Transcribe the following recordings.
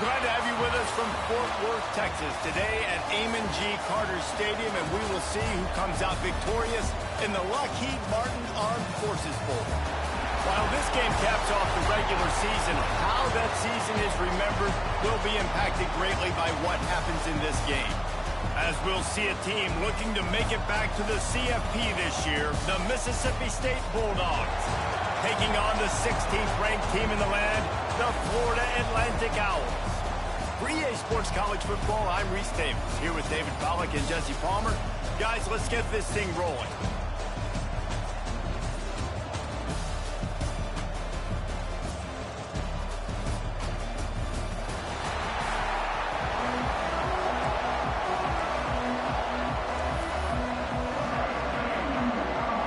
Glad to have you with us from Fort Worth, Texas, today at Amon G. Carter Stadium, and we will see who comes out victorious in the Lockheed Martin Armed Forces Bowl. While this game caps off the regular season, how that season is remembered will be impacted greatly by what happens in this game. As we'll see a team looking to make it back to the CFP this year, the Mississippi State Bulldogs, taking on the 16th ranked team in the land, the Florida Atlantic Owls. For EA Sports College Football, I'm Reese Davis, here with David Pollack and Jesse Palmer. Guys, let's get this thing rolling.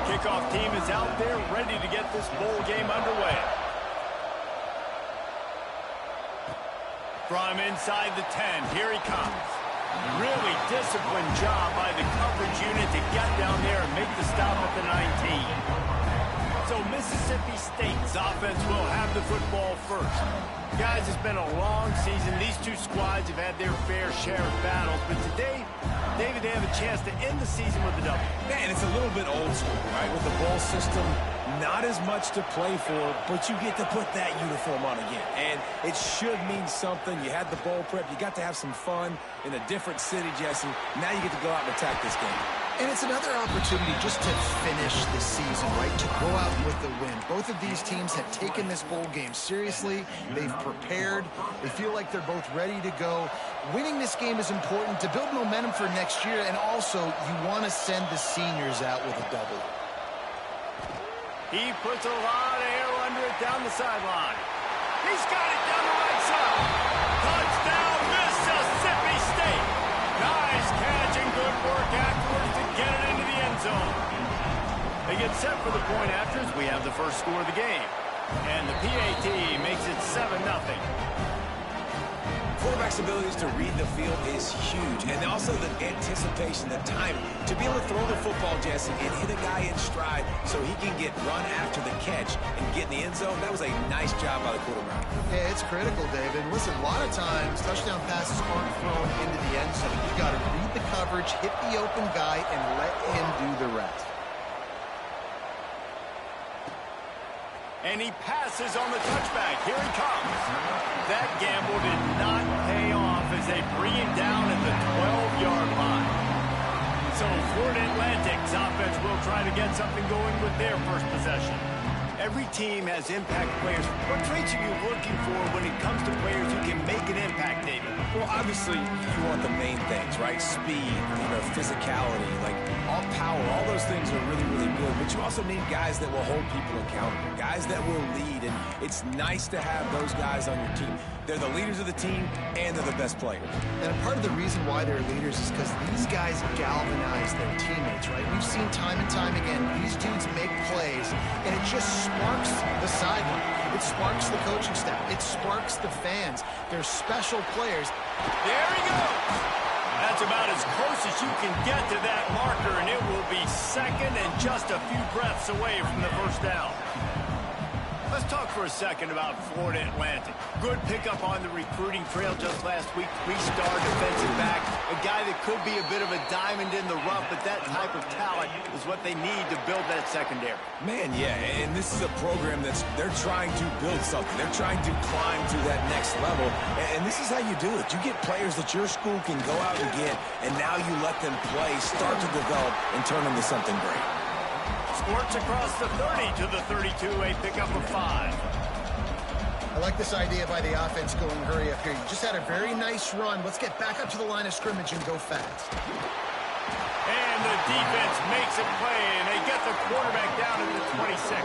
Kickoff team is out there, ready to get this bowl game underway. From inside the 10, here he comes. Really disciplined job by the coverage unit to get down there and make the stop at the 19. So Mississippi State's offense will have the football first. Guys, it's been a long season. These two squads have had their fair share of battles, but today, David, they have a chance to end the season with a W. Man, it's a little bit old school, right? With the bowl system, not as much to play for, but you get to put that uniform on again. And it should mean something. You had the bowl prep. You got to have some fun in a different city, Jesse. Now you get to go out and attack this game. And it's another opportunity just to finish the season, right? To go out with the win. Both of these teams have taken this bowl game seriously. They've prepared. They feel like they're both ready to go. Winning this game is important to build momentum for next year, and also you want to send the seniors out with a W. He puts a lot of air under it down the sideline. He's got it down the right side. Touchdown, Mississippi State. Nice catch and good work afterwards to get it into the end zone. They get set for the point after as we have the first score of the game. And the PAT makes it 7-0. Quarterback's abilities to read the field is huge. And also the anticipation, the timing. To be able to throw the football, Jesse, and hit a guy in stride so he can get run after the catch and get in the end zone, that was a nice job by the quarterback. Yeah, it's critical, David. Listen, a lot of times, touchdown passes aren't thrown into the end zone. You've got to read the coverage, hit the open guy, and let him do the rest. And he passes on the touchback. Here he comes. That gamble did not pay off as they bring him down at the 12-yard line. So Florida Atlantic's offense will try to get something going with their first possession. Every team has impact players. What traits are you looking for when it comes to players who can make an impact, David? Well, obviously, you want the main things, right? Speed, physicality, like all power, all those things are really, really good. But you also need guys that will hold people accountable, guys that will lead. And it's nice to have those guys on your team. They're the leaders of the team, and they're the best players. And part of the reason why they're leaders is because these guys galvanize their teammates, right? We've seen time and time again, these dudes make plays, and it just sparks the sideline. It sparks the coaching staff. It sparks the fans. They're special players. There he goes. That's about as close as you can get to that marker, and it will be second and just a few breaths away from the first down. Let's talk for a second about Florida Atlantic. Good pickup on the recruiting trail just last week. Three-star defensive back, a guy that could be a bit of a diamond in the rough, but that type of talent is what they need to build that secondary. Man, yeah, and this is a program they're trying to build something. They're trying to climb to that next level, and this is how you do it. You get players that your school can go out and get, and now you let them play, start to develop, and turn them to something great. Squirts across the 30 to the 32, a pickup of 5. I like this idea by the offense going hurry up here. You just had a very nice run. Let's get back up to the line of scrimmage and go fast. And the defense makes a play, and they get the quarterback down at the 26.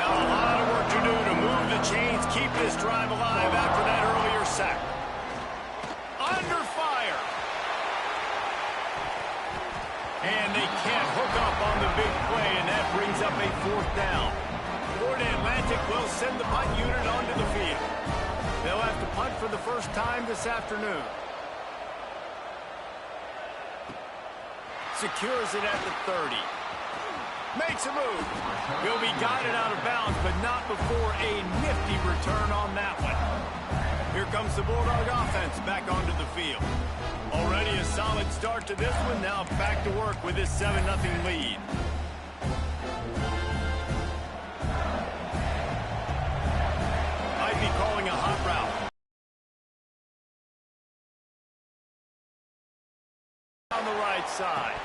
Now a lot of work to do to move the chains, keep this drive alive after that earlier sack. Under fire. And they can't hook up on the big play, and that brings up a 4th down. Florida Atlantic will send the punt unit onto the field. They'll have to punt for the first time this afternoon. Secures it at the 30. Makes a move. He'll be guided out of bounds, but not before a nifty return on that one. Here comes the Bulldog offense back onto the field. Already a solid start to this one. Now back to work with this 7-0 lead. Might be calling a hot route. On the right side.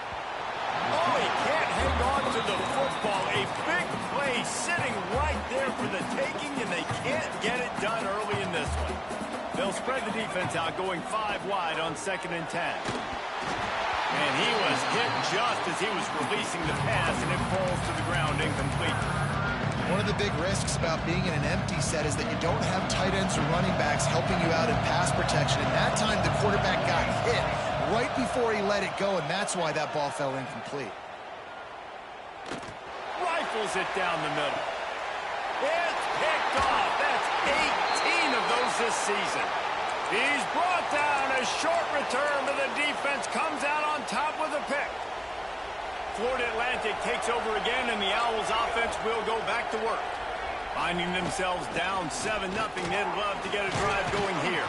Oh, he can't hang on to the football. A big play sitting right there for the taking, and they can't get it done early in this one. They'll spread the defense out, going 5 wide on 2nd and 10. And he was hit just as he was releasing the pass, and it falls to the ground incomplete. One of the big risks about being in an empty set is that you don't have tight ends or running backs helping you out in pass protection. And that time, the quarterback got hit right before he let it go, and that's why that ball fell incomplete. Rifles it down the middle. It's picked off. That's 18 of those this season. He's brought down. A short return, but the defense comes out on top with a pick. Florida Atlantic takes over again, and the Owls offense will go back to work. Finding themselves down 7-0, they'd love to get a drive going here.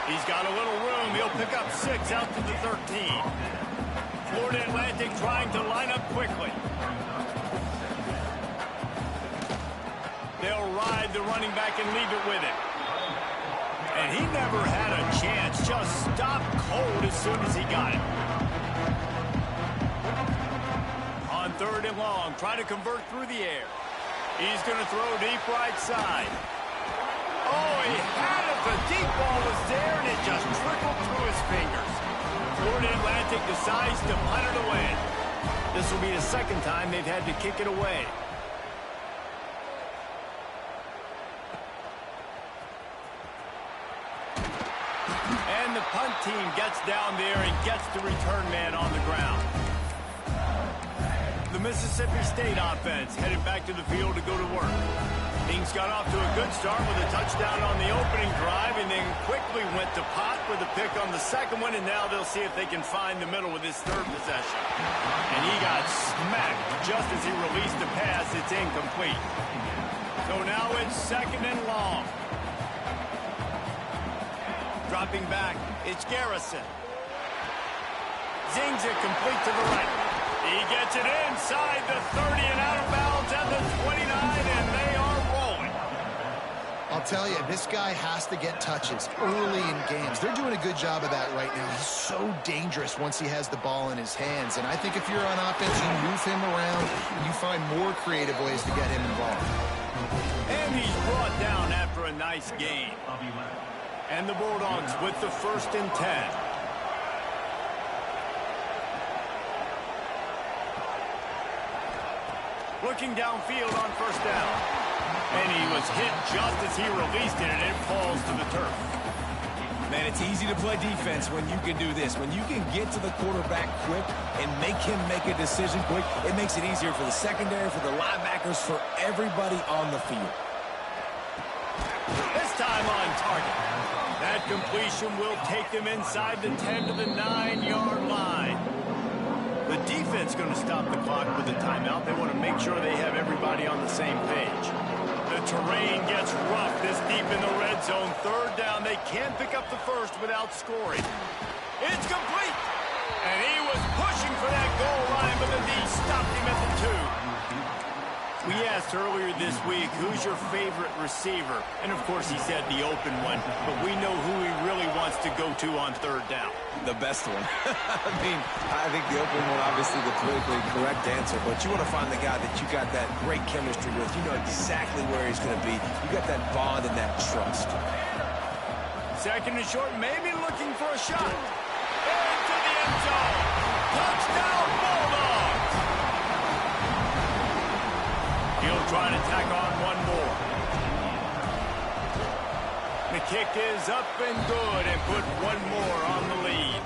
He's got a little room. He'll pick up 6 out to the 13. Florida Atlantic trying to line up quickly. They'll ride the running back and leave it with him. And he never had a chance. Just stopped cold as soon as he got it. On 3rd and long, trying to convert through the air. He's going to throw deep right side. Oh, he had it. The deep ball was there, and it just trickled through his fingers. Florida Atlantic decides to punt it away. This will be the 2nd time they've had to kick it away. And the punt team gets down there and gets the return man on the ground. The Mississippi State offense headed back to the field to go to work. Things got off to a good start with a touchdown on the opening drive, and then quickly went to pot with a pick on the 2nd one, and now they'll see if they can find the middle with his 3rd possession. And he got smacked just as he released the pass. It's incomplete. So now it's 2nd and long. Dropping back, it's Garrison. Zings it complete to the right. He gets it inside the 30 and out of bounds at the 29, and they are rolling. I'll tell you, this guy has to get touches early in games. They're doing a good job of that right now. He's so dangerous once he has the ball in his hands. And I think if you're on offense, you move him around, and you find more creative ways to get him involved. And he's brought down after a nice game. And the Bulldogs with the 1st and 10. Looking downfield on 1st down. And he was hit just as he released it, and it falls to the turf. Man, it's easy to play defense when you can do this. When you can get to the quarterback quick and make him make a decision quick, it makes it easier for the secondary, for the linebackers, for everybody on the field. This time on target. That completion will take them inside the 10 to the 9-yard line. The defense going to stop the clock with a timeout. They want to make sure they have everybody on the same page. The terrain gets rough this deep in the red zone. 3rd down. They can't pick up the 1st without scoring. It's complete. And he was pushing for that goal line, but the D stopped him at the 2. We asked earlier this week, who's your favorite receiver? And, of course, he said the open one. But we know who he really wants to go to on 3rd down. The best one. I think the open one, obviously the politically correct answer. But you want to find the guy that you got that great chemistry with. You know exactly where he's going to be. You got that bond and that trust. 2nd and short, maybe looking for a shot. Into the end zone. Touchdown, Bulldogs! He'll try to tack on one more. The kick is up and good and put one more on the lead.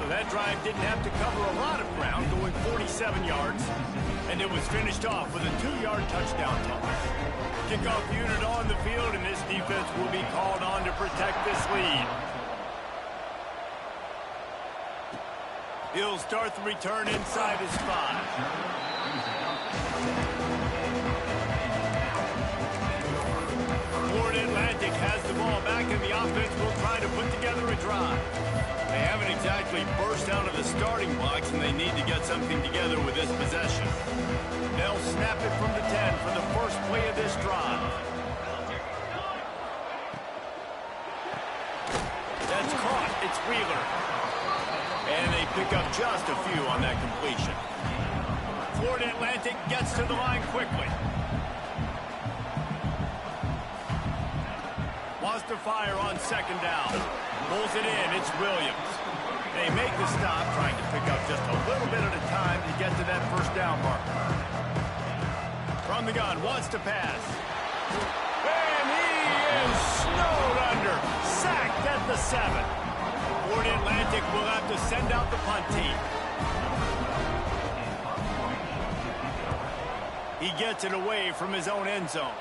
So that drive didn't have to cover a lot of ground, going 47 yards. And it was finished off with a 2-yard touchdown toss. Kickoff unit on the field, and this defense will be called on to protect this lead. He'll start the return inside his 5. Florida Atlantic has the ball back, and the offense will try to put together a drive. They haven't exactly burst out of the starting blocks, and they need to get something together with this possession. They'll snap it from the 10 for the first play of this drive. That's caught. It's Wheeler. And they pick up just a few on that completion. Florida Atlantic gets to the line quickly. Wants to fire on second down. Pulls it in. It's Williams. They make the stop, trying to pick up just a little bit at a time to get to that first down marker. From the gun, wants to pass. And he is snowed under. Sacked at the 7. Florida Atlantic will have to send out the punt team. He gets it away from his own end zone.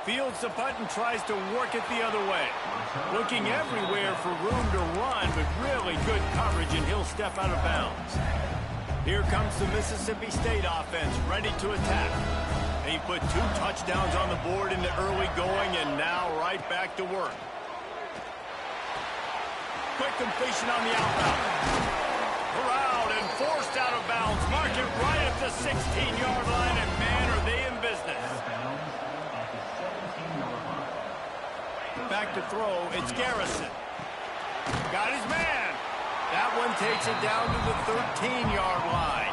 Fields the punt and tries to work it the other way. Looking everywhere for room to run, but really good coverage, and he'll step out of bounds. Here comes the Mississippi State offense, ready to attack. They put 2 touchdowns on the board in the early going, and now right back to work. Quick completion on the outbound. Corralled and forced out of bounds. Mark it right at the 16-yard line, and man, are they in business. Back to throw, it's Garrison. Got his man. That one takes it down to the 13-yard line.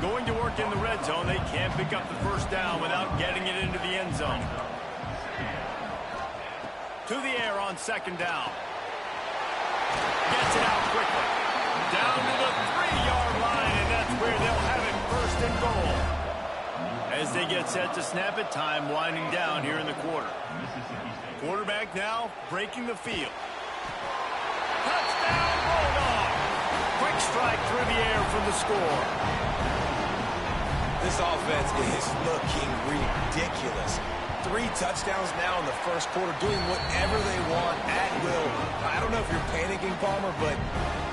Going to work in the red zone, they can't pick up the first down without getting it into the end zone. To the air on second down. Gets it out quickly. Down to the 3-yard line, and that's where they'll have it first and goal. As they get set to snap it, time winding down here in the quarter. Quarterback now breaking the field. Touchdown, Bulldog! Quick strike through the air for the score. This offense is looking ridiculous. 3 touchdowns now in the first quarter, doing whatever they want at will. I don't know if you're panicking, Palmer, but,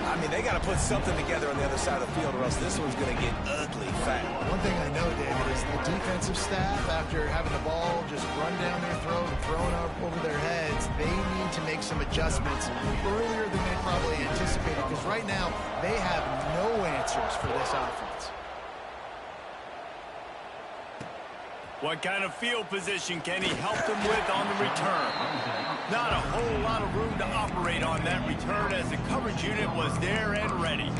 I mean, they got to put something together on the other side of the field, or else this one's going to get ugly fast. One thing I know, David, is the defensive staff, after having the ball just run down their throat and thrown up over their heads, they need to make some adjustments earlier than they probably anticipated, because right now they have no answers for this offense. What kind of field position can he help them with on the return? Not a whole lot of room to operate on that return, as the coverage unit was there and ready.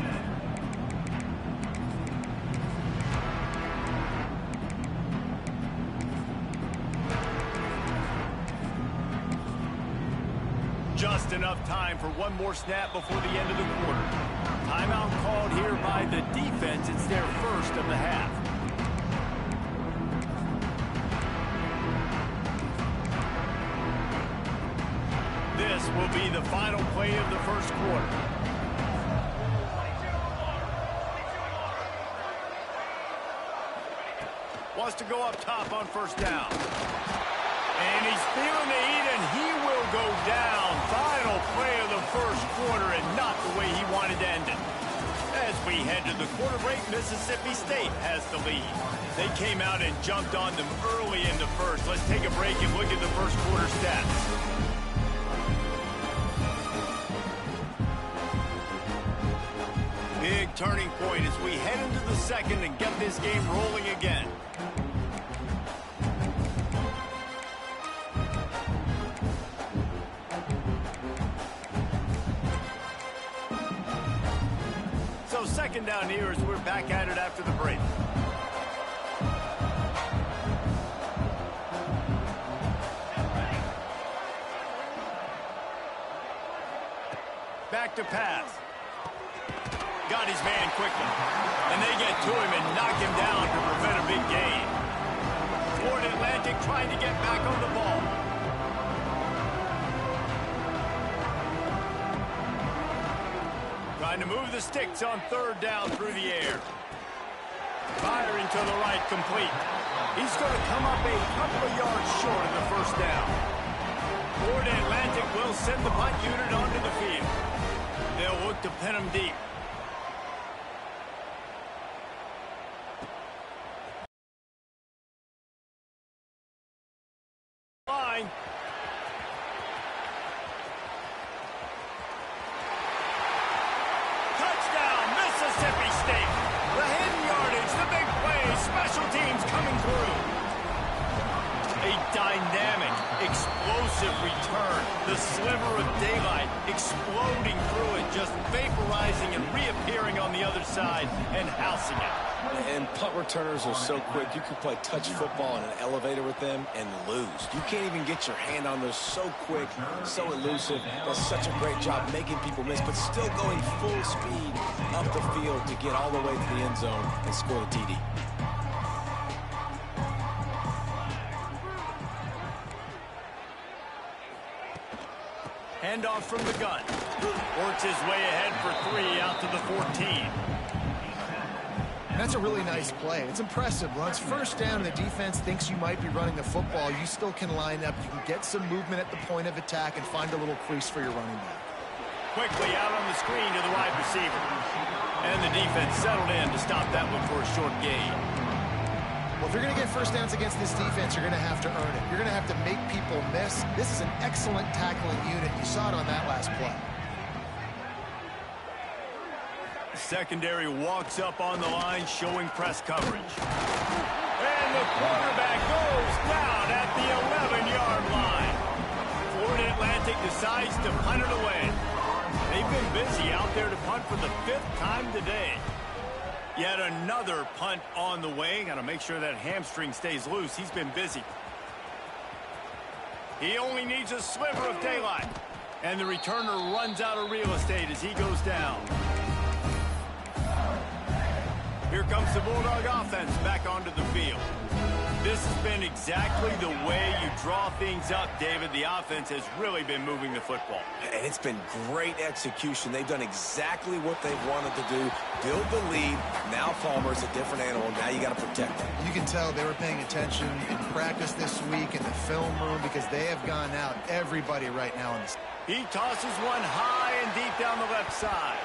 Just enough time for one more snap before the end of the quarter. Timeout called here by the defense. It's their first of the half. This will be the final play of the first quarter. Wants to go up top on first down. And he's feeling the heat, and he will go down. Final play of the first quarter, and not the way he wanted to end it. As we head to the quarter break, Mississippi State has the lead. They came out and jumped on them early in the first. Let's take a break and look at the first quarter stats. Big turning point as we head into the second and get this game rolling again. So second down here as we're back at it after the break. Back to pass. Got his man quickly. And they get to him and knock him down to prevent a big gain. Florida Atlantic trying to get back on the ball. Trying to move the sticks on third down through the air. Firing to the right, complete. He's going to come up a couple of yards short of the first down. Florida Atlantic will send the punt unit onto the field. They'll look to pin him deep. through. A dynamic, explosive return. The sliver of daylight exploding through it, just vaporizing and reappearing on the other side and housing it. And punt returners are so quick. You can play touch football in an elevator with them and lose. You can't even get your hand on those. So quick, so elusive. Does such a great job making people miss, but still going full speed up the field to get all the way to the end zone and score the TD. Handoff from the gun. Works his way ahead for 3 out to the 14. That's a really nice play. It's impressive. When it's first down and the defense thinks you might be running the football, you still can line up. You can get some movement at the point of attack and find a little crease for your running back. Quickly out on the screen to the wide receiver. And the defense settled in to stop that one for a short gain. Well, if you're going to get first downs against this defense, you're going to have to earn it. You're going to have to make people miss. This is an excellent tackling unit. You saw it on that last play. Secondary walks up on the line, showing press coverage. And the quarterback goes down at the 11-yard line. Florida Atlantic decides to punt it away. They've been busy out there to punt for the 5th time today. Yet another punt on the way. Got to make sure that hamstring stays loose. He's been busy. He only needs a sliver of daylight. And the returner runs out of real estate as he goes down. Here comes the Bulldog offense back onto the field. This has been exactly the way you draw things up, David. The offense has really been moving the football. And it's been great execution. They've done exactly what they've wanted to do. Build the lead. Now Palmer's a different animal. Now you got to protect him. You can tell they were paying attention in practice this week in the film room because they have gone out everybody right now. He tosses one high and deep down the left side.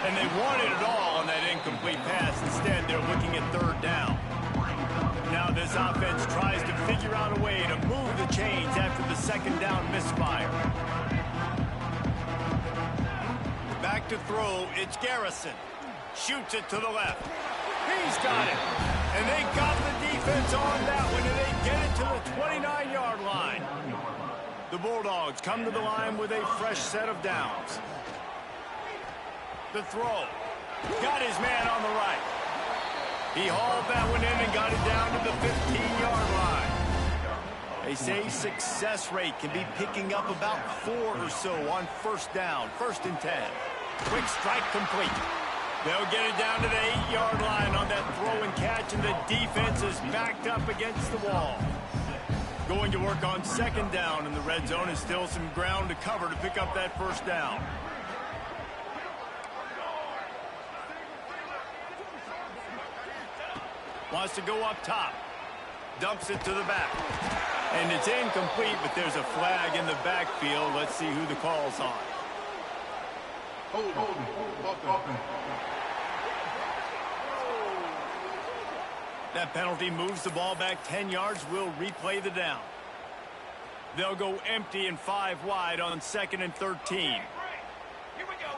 And they wanted it all on that incomplete pass. Instead, they're looking at 3rd down. Now this offense tries to figure out a way to move the chains after the 2nd down misfire. Back to throw, it's Garrison. Shoots it to the left. He's got it. And they got the defense on that one, and they get it to the 29-yard line. The Bulldogs come to the line with a fresh set of downs. The throw. Got his man on the right. He hauled that one in and got it down to the 15-yard line. They say success rate can be picking up about 4 or so on 1st down, 1st and 10. Quick strike complete. They'll get it down to the 8-yard line on that throw and catch, and the defense is backed up against the wall. Going to work on 2nd down, and the red zone is still some ground to cover to pick up that 1st down. Wants to go up top. Dumps it to the back. And it's incomplete, but there's a flag in the backfield. Let's see who the call's on. That penalty moves the ball back 10 yards. We'll replay the down. They'll go empty and 5 wide on 2nd and 13. Here we go.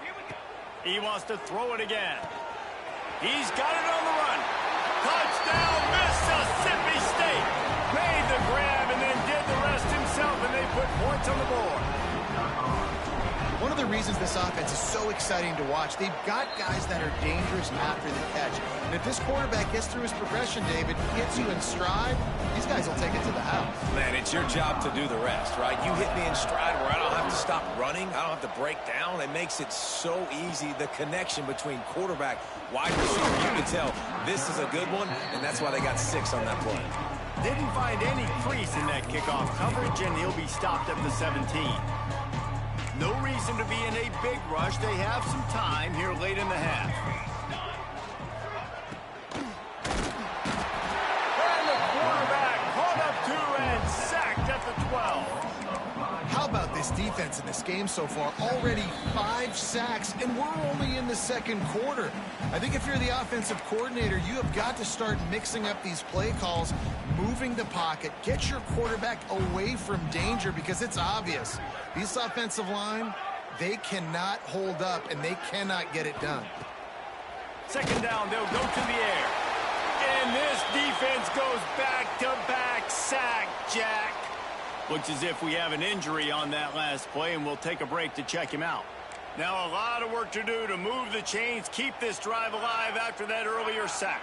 He wants to throw it again. He's got it on the run. Touchdown, Mississippi State. Made the grab and then did the rest himself, and they put points on the board. One of the reasons this offense is so exciting to watch, they've got guys that are dangerous after the catch. And if this quarterback gets through his progression, David, gets you in stride, these guys will take it to the house. Man, it's your job to do the rest, right? You hit me in stride where I don't have to stop running. I don't have to break down. It makes it so easy. The connection between quarterback, wide receiver, you can tell this is a good one, and that's why they got 6 on that play. Didn't find any crease in that kickoff coverage, and he'll be stopped at the 17. No reason to be in a big rush. They have some time here late in the half. And the quarterback caught up to and sacked at the 12. How about this defense in this game so far? Already 5 sacks, and we're only in the 2nd quarter. I think if you're the offensive coordinator, you have got to start mixing up these play calls, moving the pocket, get your quarterback away from danger, because it's obvious. This offensive line, they cannot hold up, and they cannot get it done. 2nd down, they'll go to the air. And this defense goes back-to-back sack, Jack. Looks as if we have an injury on that last play, and we'll take a break to check him out. Now a lot of work to do to move the chains, keep this drive alive after that earlier sack.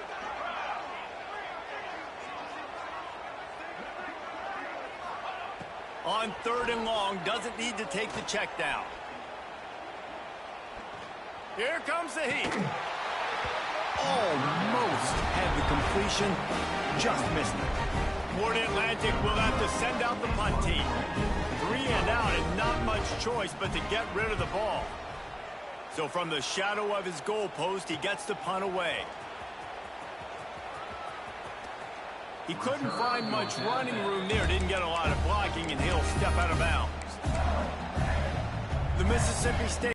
On 3rd and long, doesn't need to take the check down. Here comes the heat. Almost had the completion, just missed it. Florida Atlantic will have to send out the punt team. 3 and out and not much choice but to get rid of the ball. So from the shadow of his goalpost, he gets the punt away. He couldn't find much running room there, didn't get a lot of blocking, and he'll step out of bounds. The Mississippi State.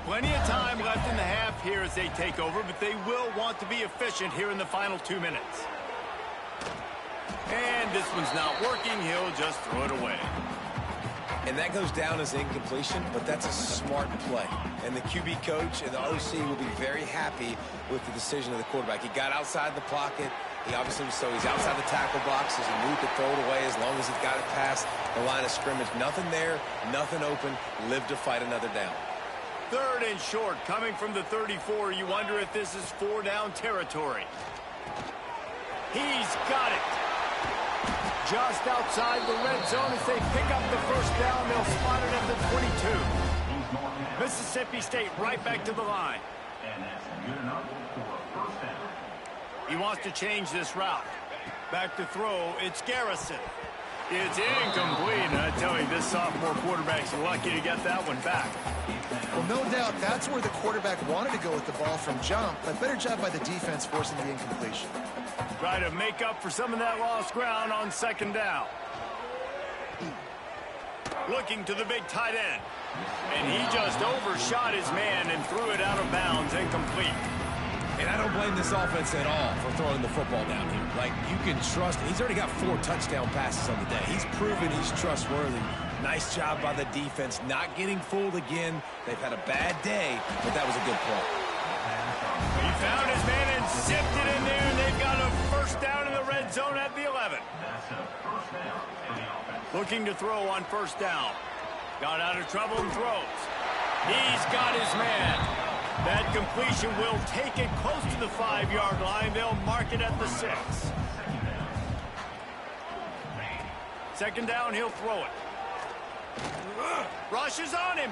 Plenty of time left in the half here as they take over, but they will want to be efficient here in the final 2 minutes. And this one's not working. He'll just throw it away. And that goes down as incompletion, but that's a smart play. And the QB coach and the OC will be very happy with the decision of the quarterback. He got outside the pocket. He obviously was he's outside the tackle box as he moved to throw it away as long as he got it past the line of scrimmage. Nothing there, nothing open. Live to fight another down. 3rd and short, coming from the 34. You wonder if this is 4-down territory. He's got it. Just outside the red zone as they pick up the 1st down. They'll spot it at the 22. Mississippi State right back to the line. And that's good enough for a 1st down. He wants to change this route. Back to throw, it's Garrison. It's incomplete, and I tell you, this sophomore quarterback's lucky to get that one back. Well, no doubt that's where the quarterback wanted to go with the ball from jump, but better job by the defense forcing the incompletion. Try to make up for some of that lost ground on 2nd down. Looking to the big tight end. And he just overshot his man and threw it out of bounds, incomplete. And I don't blame this offense at all for throwing the football down here. Like, you can trust him. He's already got 4 touchdown passes on the day. He's proven he's trustworthy. Nice job by the defense, not getting fooled again. They've had a bad day, but that was a good play. He found his man and zipped it in there, and they've got a 1st down in the red zone at the 11. Looking to throw on 1st down. Got out of trouble and throws. He's got his man. That completion will take it close to the 5-yard line. They'll mark it at the 6. 2nd down, he'll throw it. Rushes on him.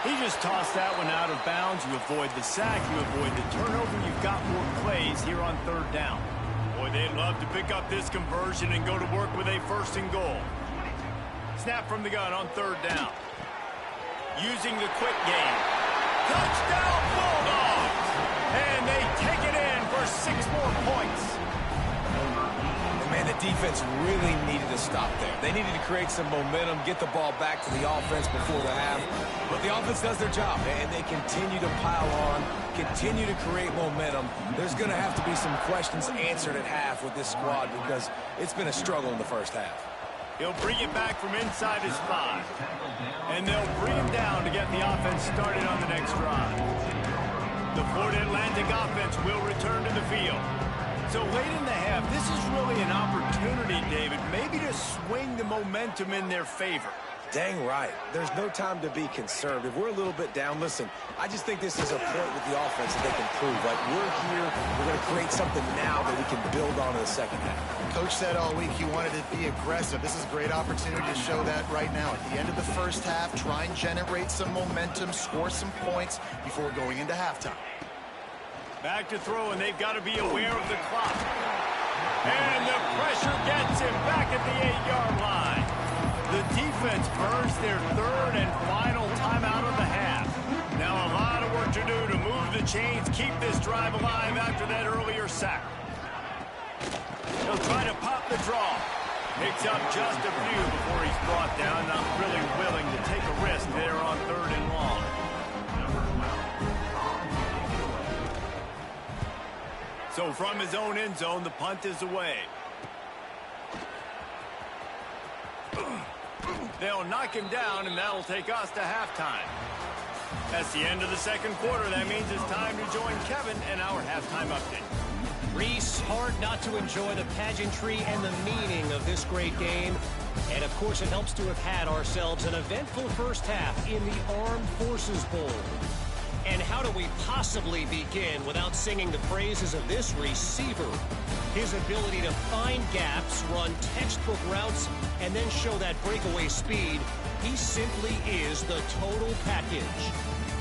He just tossed that one out of bounds. You avoid the sack, you avoid the turnover. You've got more plays here on 3rd down. Boy, they'd love to pick up this conversion and go to work with a 1st and goal. Snap from the gun on 3rd down. Using the quick game. Touchdown Bulldogs! And they take it in for 6 more points. And man, the defense really needed to stop there. They needed to create some momentum, get the ball back to the offense before the half. But the offense does their job, and they continue to pile on, continue to create momentum. There's going to have to be some questions answered at half with this squad because it's been a struggle in the 1st half. He'll bring it back from inside his 5. And they'll bring him down to get the offense started on the next drive. The Florida Atlantic offense will return to the field. So late in the half, this is really an opportunity, David, maybe to swing the momentum in their favor. Dang right. There's no time to be conservative. We're a little bit down. Listen, I just think this is a point with the offense that they can prove. Like, we're here, we're going to create something now that we can build on in the 2nd half. Coach said all week he wanted to be aggressive. This is a great opportunity to show that right now. At the end of the 1st half, try and generate some momentum, score some points before going into halftime. Back to throw, and they've got to be aware of the clock. And the pressure gets him back at the 8-yard line. The defense burns their 3rd and final timeout of the half. Now a lot of work to do to move the chains, keep this drive alive after that earlier sack. He'll try to pop the draw. Picks up just a few before he's brought down. Not really willing to take a risk there on 3rd and long. So from his own end zone, the punt is away. They'll knock him down, and that'll take us to halftime. That's the end of the second quarter. That means it's time to join Kevin in our halftime update. Reese, hard not to enjoy the pageantry and the meaning of this great game. And, of course, it helps to have had ourselves an eventful first half in the Armed Forces Bowl. And how do we possibly begin without singing the praises of this receiver? His ability to find gaps, run textbook routes, and then show that breakaway speed, he simply is the total package.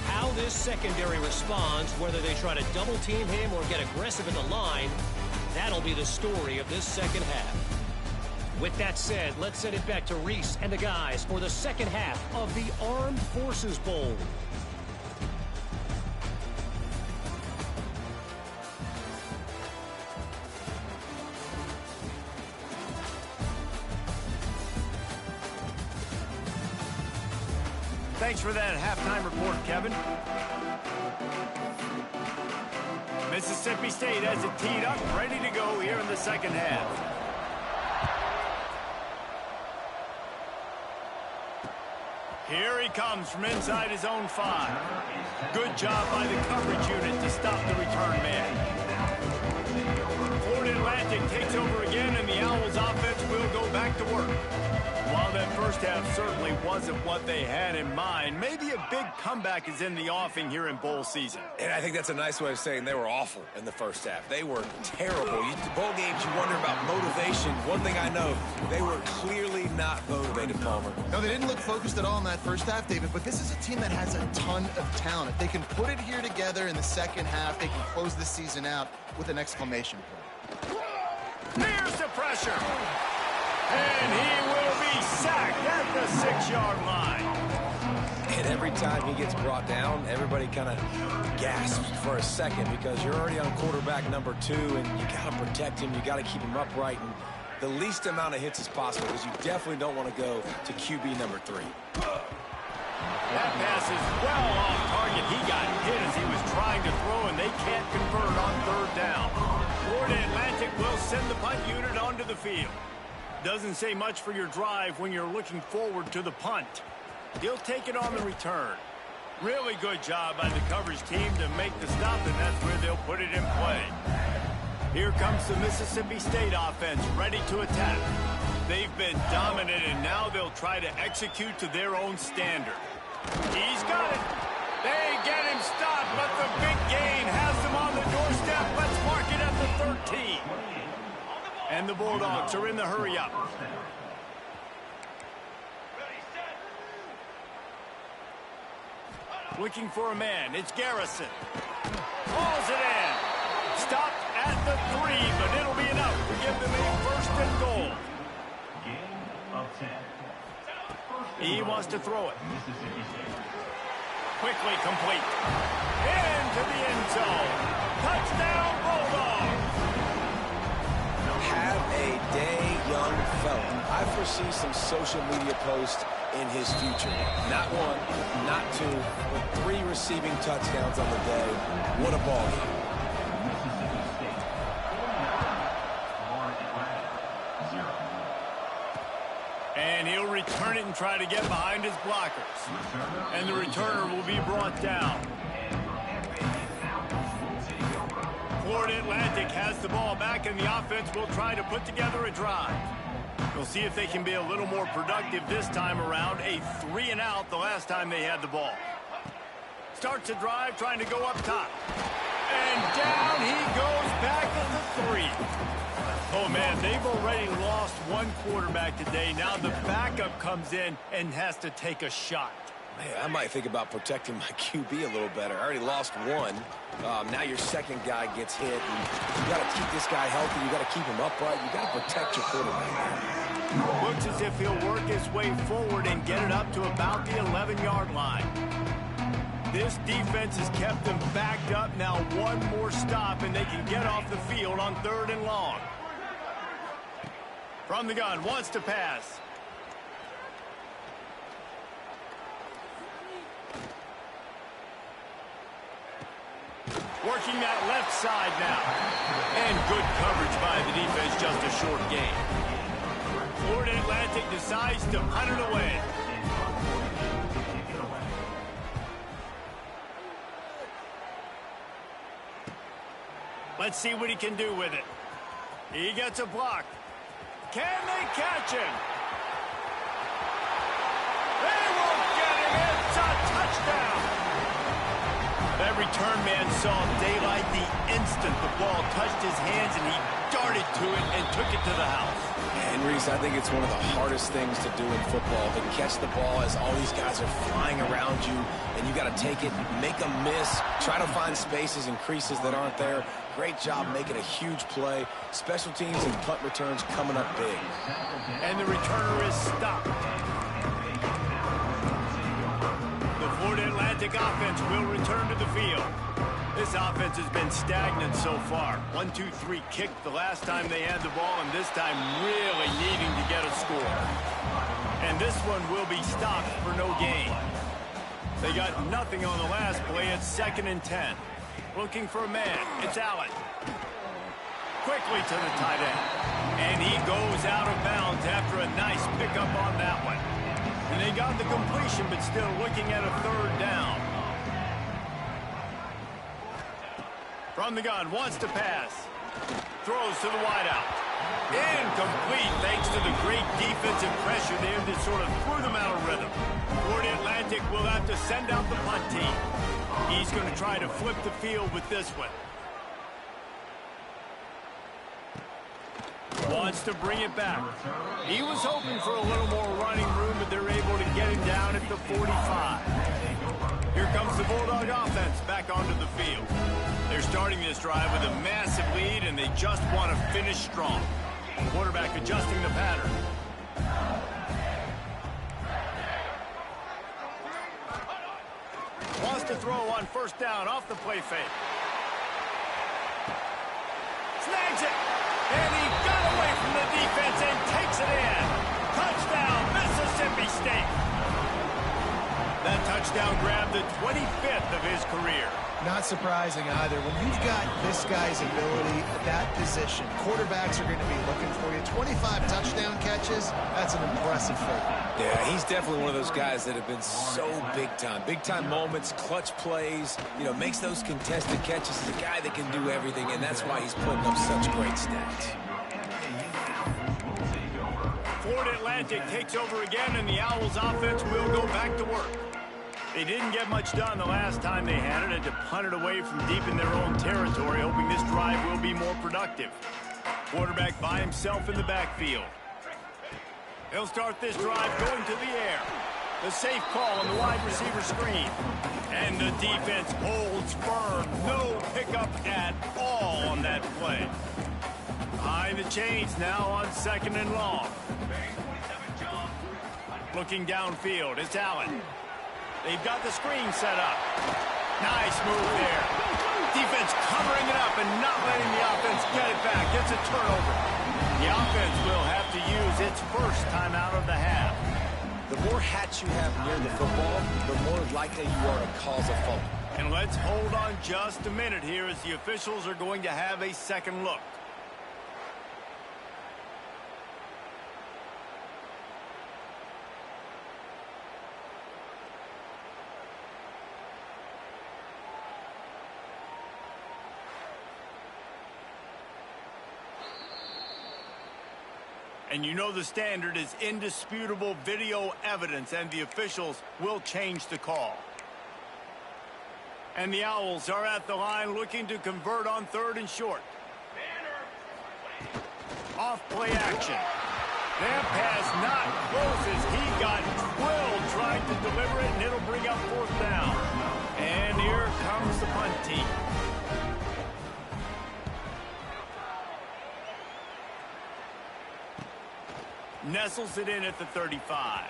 How this secondary responds, whether they try to double-team him or get aggressive at the line, that'll be the story of this second half. With that said, let's send it back to Reese and the guys for the second half of the Armed Forces Bowl. Thanks for that halftime report, Kevin. Mississippi State has it teed up, ready to go here in the second half. Here he comes from inside his own 5. Good job by the coverage unit to stop the return man. Florida Atlantic takes over again, and the Owls offense will go back to work. While that first half certainly wasn't what they had in mind, maybe a big comeback is in the offing here in bowl season. And I think that's a nice way of saying they were awful in the first half. They were terrible. Bowl games, you wonder about motivation. One thing I know, they were clearly not motivated, Palmer. No, they didn't look focused at all in that first half, David, but this is a team that has a ton of talent. If they can put it here together in the second half, they can close this season out with an exclamation point. Here's the pressure. And he will be sacked at the 6-yard line. And every time he gets brought down, everybody kind of gasps for a second because you're already on quarterback number 2, and you got to protect him. You got to keep him upright and the least amount of hits as possible because you definitely don't want to go to QB number 3. That pass is well off target. He got hit as he was trying to throw, and they can't convert on third down. Florida Atlantic will send the punt unit onto the field. Doesn't say much for your drive when you're looking forward to the punt. He'll take it on the return. Really good job by the coverage team to make the stop, and that's where they'll put it in play. Here comes the Mississippi State offense ready to attack. They've been dominant, and now they'll try to execute to their own standard. He's got it. They get him stopped, but the big gain has them on the doorstep. Let's mark it at the 13. And the Bulldogs are in the hurry-up. Looking for a man. It's Garrison. Hauls it in. Stopped at the 3, but it'll be enough to give them a first and goal. Game of 10. He wants to throw it. Quickly complete. Into the end zone. Touchdown, Bulldogs. Have a day, young fella. I foresee some social media posts in his future. Not 1, not 2, but 3 receiving touchdowns on the day. What a ball game. And he'll return it and try to get behind his blockers. And the returner will be brought down. Florida Atlantic has the ball back, and the offense will try to put together a drive. We'll see if they can be a little more productive this time around. A 3-and-out the last time they had the ball. Starts a drive trying to go up top. And down he goes back at the 3. Oh, man, they've already lost one quarterback today. Now the backup comes in and has to take a shot. Man, I might think about protecting my QB a little better. I already lost 1. Now your second guy gets hit. And you got to keep this guy healthy. You got to keep him upright. You got to protect your quarterback. Looks as if he'll work his way forward and get it up to about the 11-yard line. This defense has kept them backed up. Now one more stop, and they can get off the field on 3rd and long. From the gun, wants to pass. Working that left side now. And good coverage by the defense, just a short gain. Florida Atlantic decides to punt it away. Let's see what he can do with it. He gets a block. Can they catch him? They won't get him. It's a touchdown. That return man saw daylight the instant the ball touched his hands, and he darted to it and took it to the house. And Reese, I think it's one of the hardest things to do in football, to catch the ball as all these guys are flying around you, and you got to take it, make a miss, try to find spaces and creases that aren't there. Great job making a huge play. Special teams and punt returns coming up big. And the returner is stopped. The Florida Atlantic offense will return to the field. This offense has been stagnant so far. 1-2-3 kick the last time they had the ball, and this time really needing to get a score. And this one will be stopped for no gain. They got nothing on the last play. It's 2nd and 10. Looking for a man. It's Allen. Quickly to the tight end. And he goes out of bounds after a nice pickup on that one. And they got the completion, but still looking at a 3rd down. From the gun, wants to pass. Throws to the wideout. Incomplete thanks to the great defensive pressure there that sort of threw them out of rhythm. Florida Atlantic will have to send out the punt team. He's going to try to flip the field with this one. Wants to bring it back. He was hoping for a little more running room, but they're able to get him down at the 45. Here comes the Bulldog offense back onto the field. They're starting this drive with a massive lead, and they just want to finish strong. Quarterback adjusting the pattern. Wants to throw on 1st down off the play fake. Snags it. And he got away from the defense and takes it in. Touchdown, Mississippi State. That touchdown grabbed the 25th of his career. Not surprising either. When you've got this guy's ability at that position, quarterbacks are going to be looking for you. 25 touchdown catches, that's an impressive feat. Yeah, he's definitely one of those guys that have been so big time. Big time moments, clutch plays, makes those contested catches. He's a guy that can do everything, and that's why he's putting up such great stats. Florida Atlantic takes over again, and the Owls offense will go back to work. They didn't get much done the last time they had it, and to punt it away from deep in their own territory, hoping this drive will be more productive. Quarterback by himself in the backfield. He'll start this drive going to the air. The safe call on the wide receiver screen. And the defense holds firm. No pickup at all on that play. Behind the chains now on 2nd and long. Looking downfield, it's Allen. They've got the screen set up. Nice move there. Defense covering it up and not letting the offense get it back. Gets a turnover. The offense will have to use its 1st time out of the half. The more hats you have near the football, the more likely you are to cause a fumble. And let's hold on just a minute here as the officials are going to have a second look. And you know the standard is indisputable video evidence, and the officials will change the call. And the Owls are at the line looking to convert on 3rd and short. Off play action. That pass not close as he got drilled trying to deliver it, and it'll bring up 4th down. And here comes the punt team. Nestles it in at the 35.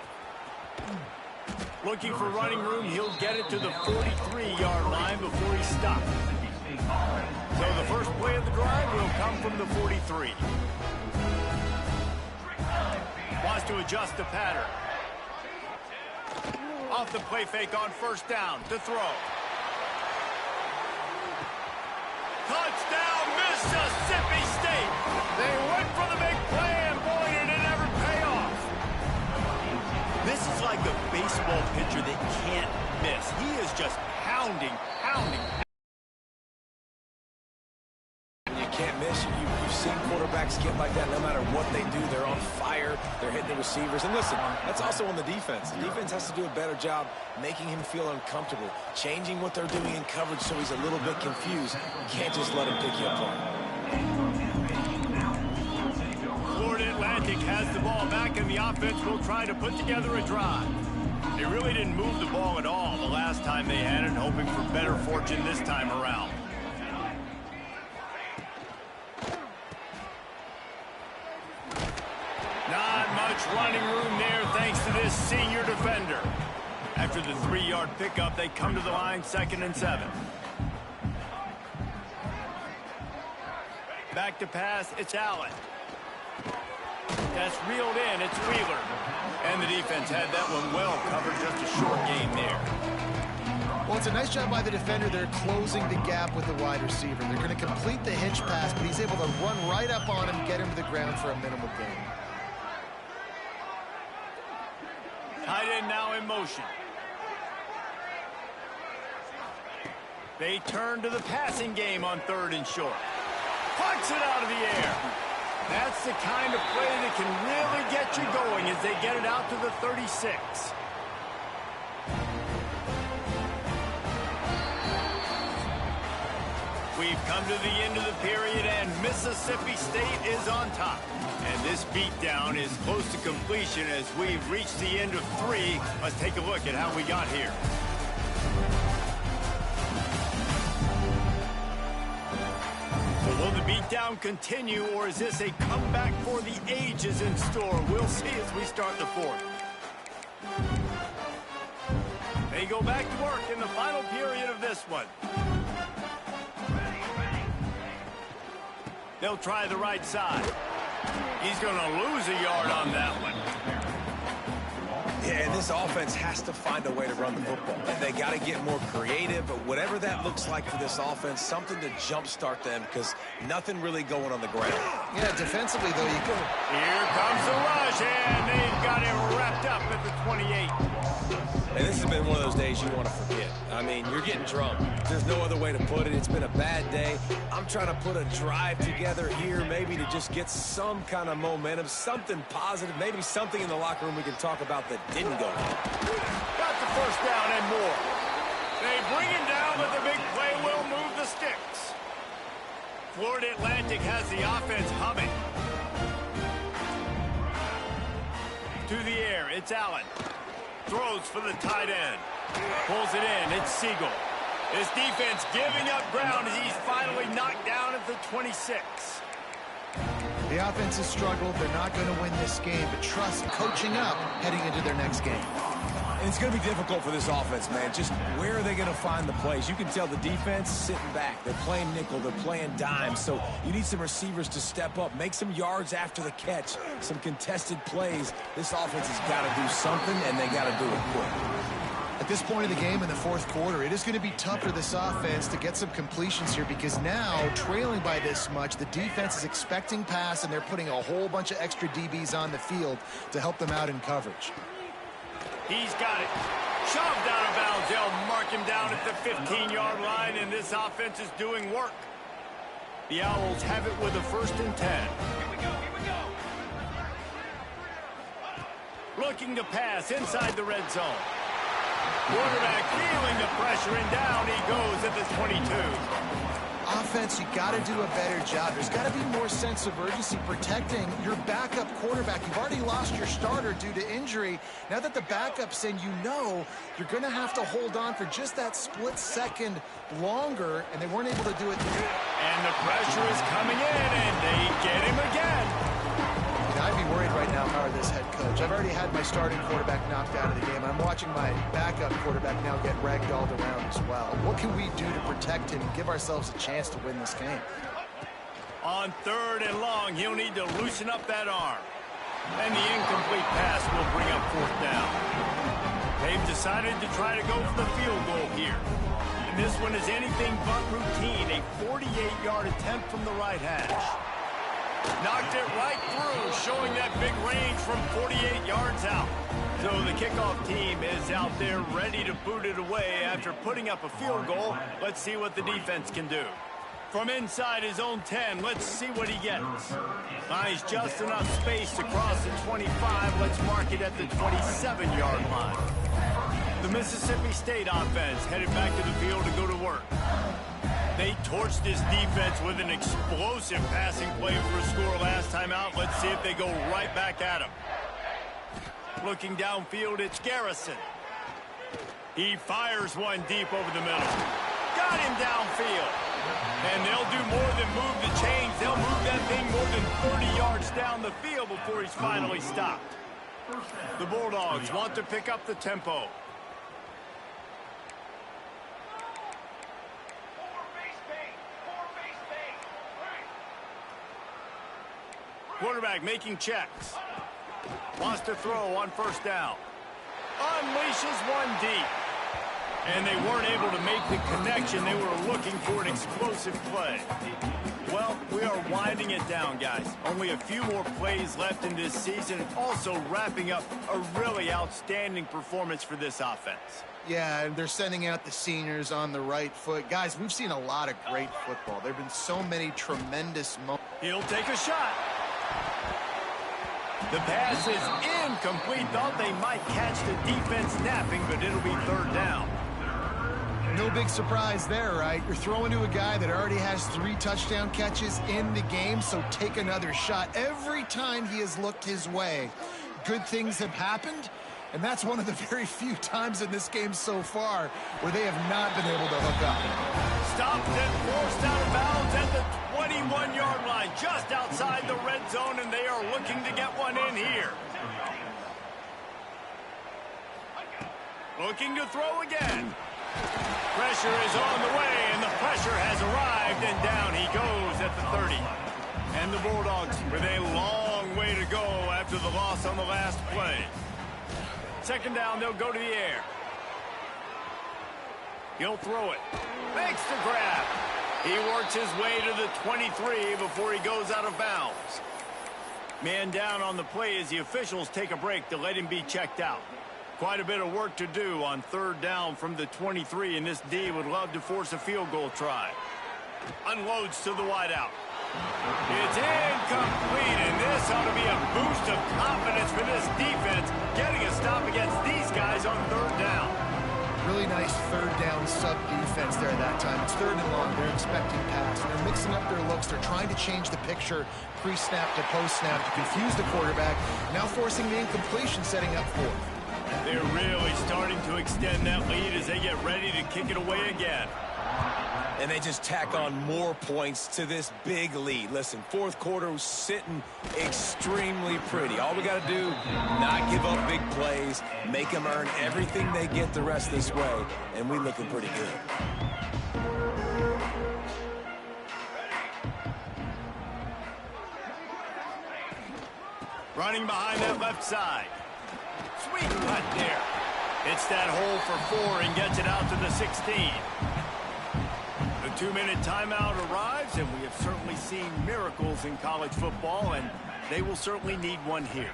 Looking for running room, he'll get it to the 43-yard line before he stops. So the first play of the drive will come from the 43. Wants to adjust the pattern. Off the play fake on 1st down to throw. Touchdown, Mississippi State. They went for the big play, and boy, did it ever pay off. This is like a baseball pitcher that can't miss. He is just pounding. receivers. And listen, that's also on the defense. The defense has to do a better job making him feel uncomfortable, changing what they're doing in coverage so he's a little bit confused. You can't just let him pick you apart. Florida Atlantic has the ball back, and the offense will try to put together a drive. They really didn't move the ball at all the last time they had it, hoping for better fortune this time around. Not much running room there thanks to this senior defender. After the 3-yard pickup, they come to the line 2nd and 7. Back to pass, it's Allen. That's reeled in, it's Wheeler. And the defense had that one well covered, just a short gain there. Well, it's a nice job by the defender. They're closing the gap with the wide receiver. They're going to complete the hitch pass, but he's able to run right up on him, get him to the ground for a minimal gain. Tight end now in motion. They turn to the passing game on 3rd and short. Pucks it out of the air. That's the kind of play that can really get you going as they get it out to the 36. We've come to the end of the period, and Mississippi State is on top. And this beatdown is close to completion as we've reached the end of 3. Let's take a look at how we got here. So will the beatdown continue, or is this a comeback for the ages in store? We'll see as we start the 4th. They go back to work in the final period of this one. They'll try the right side. He's going to lose a yard on that one. Yeah, and this offense has to find a way to run the football. And they got to get more creative, but whatever that looks like for this offense, something to jumpstart them because nothing really going on the ground. Yeah, defensively, though, you go. Here comes the rush, and they've got him wrapped up at the 28. And this has been one of those days you want to forget. I mean, you're getting drunk. There's no other way to put it. It's been a bad day. I'm trying to put a drive together here, maybe to just get some kind of momentum, something positive, maybe something in the locker room we can talk about that didn't go well. Got the first down and more. They bring him down, but the big play will move the sticks. Florida Atlantic has the offense humming. To the air, it's Allen. Throws for the tight end. Pulls it in, it's Siegel. His defense giving up ground as he's finally knocked down at the 26. The offense has struggled. They're not going to win this game, but trust coaching up heading into their next game. And it's going to be difficult for this offense, man. Just where are they going to find the plays? You can tell the defense sitting back. They're playing nickel. They're playing dime. So you need some receivers to step up, make some yards after the catch, some contested plays. This offense has got to do something, and they got to do it quick. At this point of the game in the 4th quarter, it is going to be tough for this offense to get some completions here because now, trailing by this much, the defense is expecting pass, and they're putting a whole bunch of extra DBs on the field to help them out in coverage. He's got it. Shoved out of bounds. They'll mark him down at the 15-yard line, and this offense is doing work. The Owls have it with a 1st and 10. Here we go, here we go. Looking to pass inside the red zone. Quarterback feeling the pressure, and down he goes at the 22. Offense, you got to do a better job. There's got to be more sense of urgency protecting your backup quarterback. You've already lost your starter due to injury. Now that the backup's in, you know you're going to have to hold on for just that split second longer, and they weren't able to do it. And the pressure is coming in, and they get him again. I'd be worried right now if I were this head coach. I've already had my starting quarterback knocked out of the game. I'm watching my backup quarterback now get ragdolled around as well. What can we do to protect him and give ourselves a chance to win this game? On 3rd and long, he'll need to loosen up that arm. And the incomplete pass will bring up 4th down. They've decided to try to go for the field goal here. And this one is anything but routine. A 48-yard attempt from the right hash. Knocked it right through, showing that big range from 48 yards out. So the kickoff team is out there ready to boot it away after putting up a field goal. Let's see what the defense can do. from inside his own 10. Let's see what he gets. Finds just enough space to cross the 25. Let's mark it at the 27-yard line. The Mississippi State offense headed back to the field to go to work. They torched this defense with an explosive passing play for a score last time out. Let's see if they go right back at him. Looking downfield, it's Garrison. He fires one deep over the middle. Got him downfield. And they'll do more than move the chains. They'll move that thing more than 30 yards down the field before he's finally stopped. The Bulldogs want to pick up the tempo. Quarterback making checks. Wants to throw on first down. Unleashes one deep. And they weren't able to make the connection. They were looking for an explosive play. Well, we are winding it down, guys. Only a few more plays left in this season. Also wrapping up a really outstanding performance for this offense. Yeah, and they're sending out the seniors on the right foot. Guys, we've seen a lot of great football. There have been so many tremendous moments. He'll take a shot. The pass is incomplete. Thought they might catch the defense napping, but it'll be third down. No big surprise there, right? You're throwing to a guy that already has 3 touchdown catches in the game, so take another shot. Every time he has looked his way, good things have happened, and that's one of the very few times in this game so far where they have not been able to hook up. Stopped and forced out of bounds at the 21-yard line, just outside the red zone, and they are looking to get one in here. Looking to throw again. Pressure is on the way, and the pressure has arrived, and down he goes at the 30. And the Bulldogs with a long way to go after the loss on the last play. Second down, they'll go to the air. He'll throw it. Makes the grab. He works his way to the 23 before he goes out of bounds. Man down on the play as the officials take a break to let him be checked out. Quite a bit of work to do on third down from the 23, and this D would love to force a field goal try. Unloads to the wideout. It's incomplete, and this ought to be a boost of confidence for this defense, getting a stop against these guys on third down. Really nice third down sub defense there that time. It's third and long. They're expecting pass. They're mixing up their looks. They're trying to change the picture pre-snap to post-snap to confuse the quarterback. Now forcing the incompletion, setting up fourth. They're really starting to extend that lead as they get ready to kick it away again. And they just tack on more points to this big lead. Listen, fourth quarter was sitting extremely pretty. All we got to do, not give up big plays, make them earn everything they get the rest this way, and we looking pretty good. Running behind that left side. Sweet cut there. Hits that hole for 4 and gets it out to the 16. The 2-minute timeout arrives, and we have certainly seen miracles in college football, and they will certainly need one here.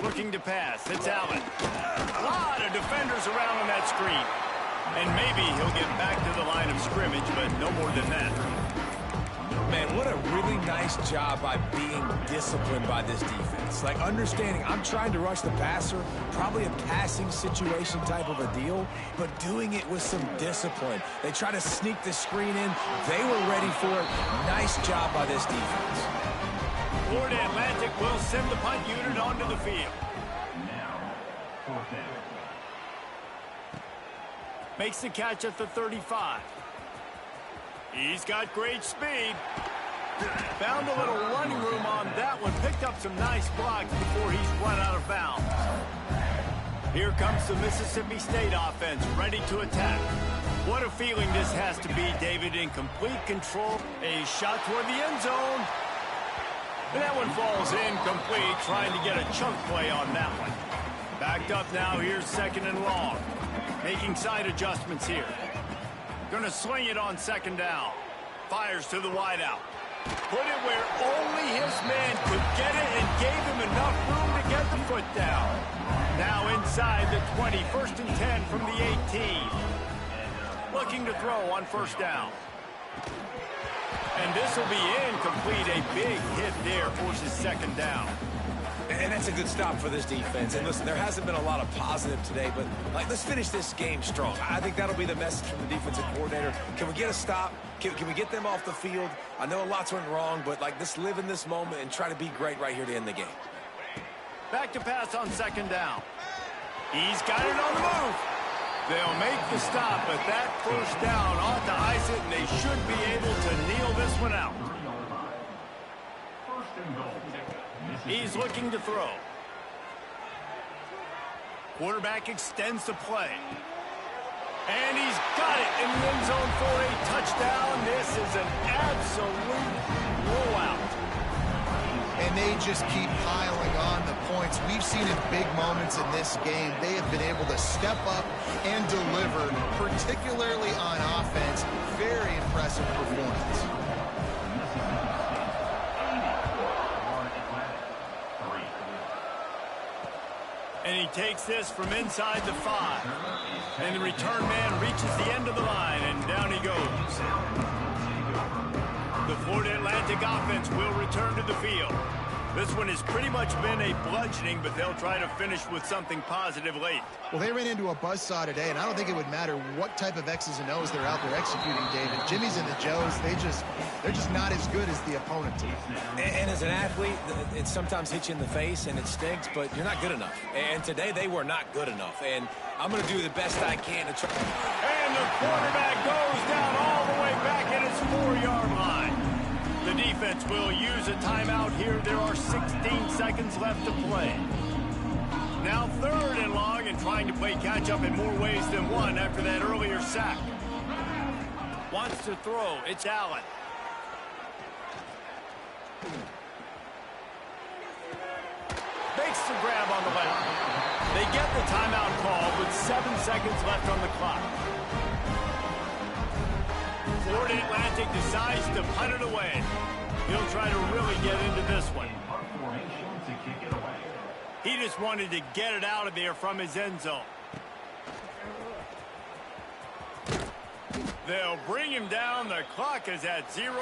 Looking to pass, it's Allen. A lot of defenders around on that screen. And maybe he'll get back to the line of scrimmage, but no more than that. Man, what a really nice job by being disciplined by this defense. Like, understanding I'm trying to rush the passer, probably a passing situation type of a deal, but doing it with some discipline. They try to sneak the screen in. They were ready for it. Nice job by this defense. Florida Atlantic will send the punt unit onto the field. Makes the catch at the 35. He's got great speed. Found a little running room on that one. Picked up some nice blocks before he's run out of bounds. Here comes the Mississippi State offense, ready to attack. What a feeling this has to be, David, in complete control. A shot toward the end zone. And that one falls incomplete, trying to get a chunk play on that one. Backed up now, here's second and long. Making side adjustments here. Gonna sling it on second down. Fires to the wideout. Put it where only his man could get it and gave him enough room to get the foot down. Now inside the 20, 1st and 10 from the 18. Looking to throw on first down. And this will be incomplete. A big hit there forces second down. And that's a good stop for this defense. And listen, there hasn't been a lot of positive today, but let's finish this game strong. I think that'll be the message from the defensive coordinator. Can we get a stop? Can we get them off the field? I know lots went wrong, but let's live in this moment and try to be great right here to end the game. Back to pass on second down. He's got it on the move. They'll make the stop, but that first down ought to ice it, and they should be able to kneel this one out. He's looking to throw. Quarterback extends the play. And he's got it in the end zone for a touchdown. This is an absolute blowout. And they just keep piling on the points. We've seen in big moments in this game, they have been able to step up and deliver, particularly on offense. Very impressive performance. And he takes this from inside the 5. And the return man reaches the end of the line, and down he goes. The Florida Atlantic offense will return to the field. This one has pretty much been a bludgeoning, but they'll try to finish with something positive late. Well, they ran into a buzzsaw today, and I don't think it would matter what type of X's and O's they're out there executing, David. Jimmy's and the Joes, they're just not as good as the opponent team. And as an athlete, it sometimes hits you in the face, and it stinks, but you're not good enough. And today, they were not good enough. And I'm going to do the best I can to try. And the quarterback goes down all the way back at his 4-yard line. The defense will use a timeout here. There are 16 seconds left to play. Now 3rd and long, and trying to play catch-up in more ways than one after that earlier sack. Wants to throw. It's Allen. Makes the grab on the left. They get the timeout call with 7 seconds left on the clock. Florida Atlantic decides to punt it away. He'll try to really get into this one. He just wanted to get it out of there from his end zone. They'll bring him down. The clock is at 0.